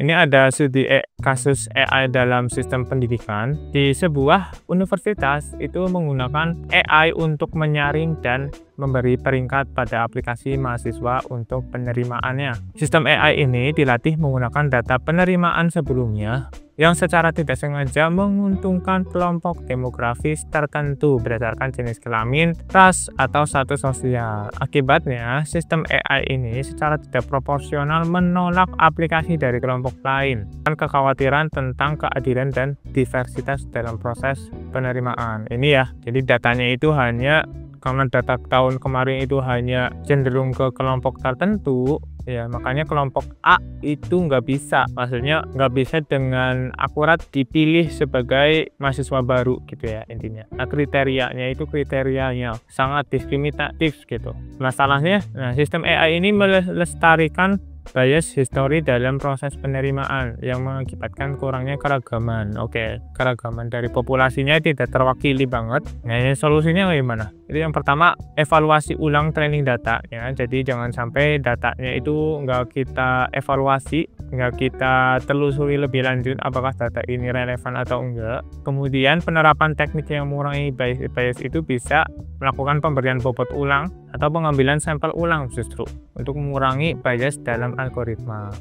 Ini ada studi kasus AI dalam sistem pendidikan. Di sebuah universitas itu menggunakan AI untuk menyaring dan memberi peringkat pada aplikasi mahasiswa untuk penerimaannya. Sistem AI ini dilatih menggunakan data penerimaan sebelumnya yang secara tidak sengaja menguntungkan kelompok demografis tertentu berdasarkan jenis kelamin, ras, atau status sosial. Akibatnya, sistem AI ini secara tidak proporsional menolak aplikasi dari kelompok lain dan kekhawatiran tentang keadilan dan diversitas dalam proses penerimaan. Ini ya, jadi datanya itu hanya karena data tahun kemarin itu hanya cenderung ke kelompok tertentu, ya makanya kelompok A itu nggak bisa, maksudnya nggak bisa dengan akurat dipilih sebagai mahasiswa baru gitu ya intinya. Nah, kriterianya sangat diskriminatif gitu. Masalahnya, sistem AI ini melestarikan bias history dalam proses penerimaan yang mengakibatkan kurangnya keragaman. Oke, keragaman dari populasinya tidak terwakili banget. Nah, ini solusinya bagaimana? Jadi yang pertama, evaluasi ulang training data ya. Jadi jangan sampai datanya itu nggak kita evaluasi, nggak kita telusuri lebih lanjut apakah data ini relevan atau enggak. Kemudian penerapan teknik yang mengurangi bias itu bisa melakukan pemberian bobot ulang atau pengambilan sampel ulang justru untuk mengurangi bias dalam algoritma.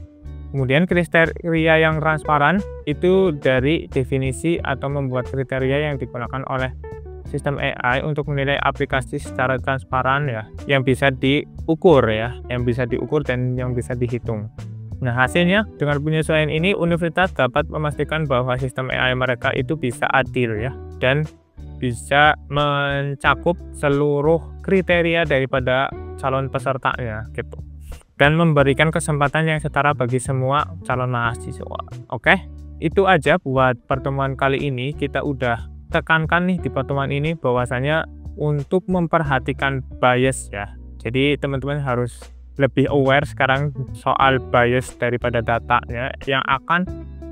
Kemudian kriteria yang transparan itu dari definisi atau membuat kriteria yang digunakan oleh sistem AI untuk menilai aplikasi secara transparan ya, yang bisa diukur ya, yang bisa diukur dan yang bisa dihitung. Nah, hasilnya dengan penyesuaian ini universitas dapat memastikan bahwa sistem AI mereka itu bisa adil ya, dan bisa mencakup seluruh kriteria daripada calon pesertanya gitu, dan memberikan kesempatan yang setara bagi semua calon mahasiswa. Oke, itu aja buat pertemuan kali ini. Kita udah tekankan nih di pertemuan ini bahwasanya untuk memperhatikan bias ya. Jadi teman-teman harus lebih aware sekarang soal bias daripada datanya yang akan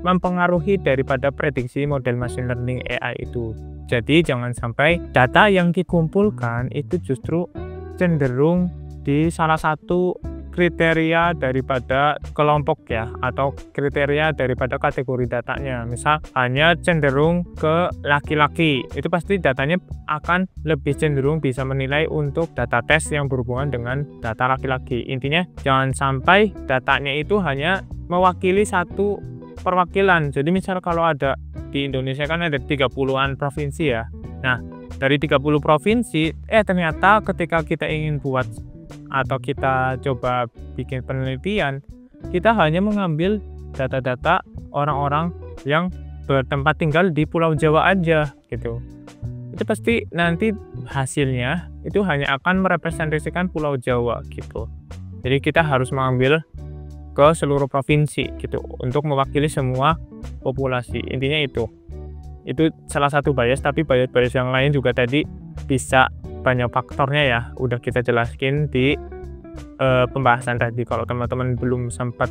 mempengaruhi daripada prediksi model machine learning AI itu. Jadi jangan sampai data yang dikumpulkan itu justru cenderung di salah satu kriteria daripada kelompok ya, atau kriteria daripada kategori datanya. Misal hanya cenderung ke laki-laki, itu pasti datanya akan lebih cenderung bisa menilai untuk data tes yang berhubungan dengan data laki-laki. Intinya jangan sampai datanya itu hanya mewakili satu perwakilan. Jadi misal kalau ada di Indonesia kan ada 30-an provinsi ya. Nah, dari 30 provinsi ternyata ketika kita ingin buat atau kita coba bikin penelitian, kita hanya mengambil data-data orang-orang yang bertempat tinggal di Pulau Jawa aja gitu. Itu pasti nanti hasilnya itu hanya akan merepresentasikan Pulau Jawa gitu. Jadi kita harus mengambil ke seluruh provinsi gitu untuk mewakili semua populasi. Intinya itu salah satu bias, tapi bias yang lain juga tadi bisa banyak faktornya ya, udah kita jelaskan di pembahasan tadi. Kalau teman-teman belum sempat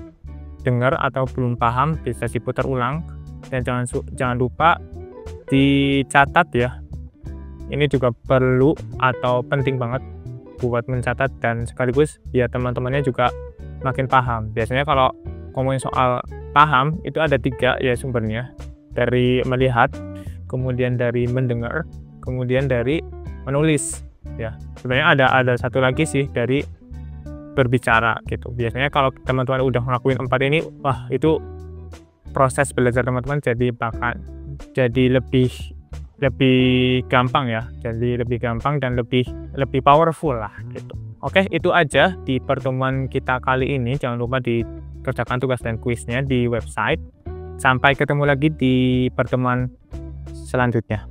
dengar atau belum paham, bisa diputar ulang, dan jangan lupa dicatat ya. Ini juga perlu atau penting banget buat mencatat, dan sekaligus ya teman-temannya juga makin paham. Biasanya kalau ngomongin soal paham itu ada 3 ya sumbernya, dari melihat, kemudian dari mendengar, kemudian dari menulis ya. Sebenarnya ada satu lagi sih, dari berbicara gitu. Biasanya kalau teman-teman udah ngelakuin 4 ini, wah itu proses belajar teman-teman jadi lebih gampang ya, jadi lebih gampang dan lebih powerful lah gitu. Oke, itu aja di pertemuan kita kali ini. Jangan lupa dikerjakan tugas dan kuisnya di website. Sampai ketemu lagi di pertemuan selanjutnya.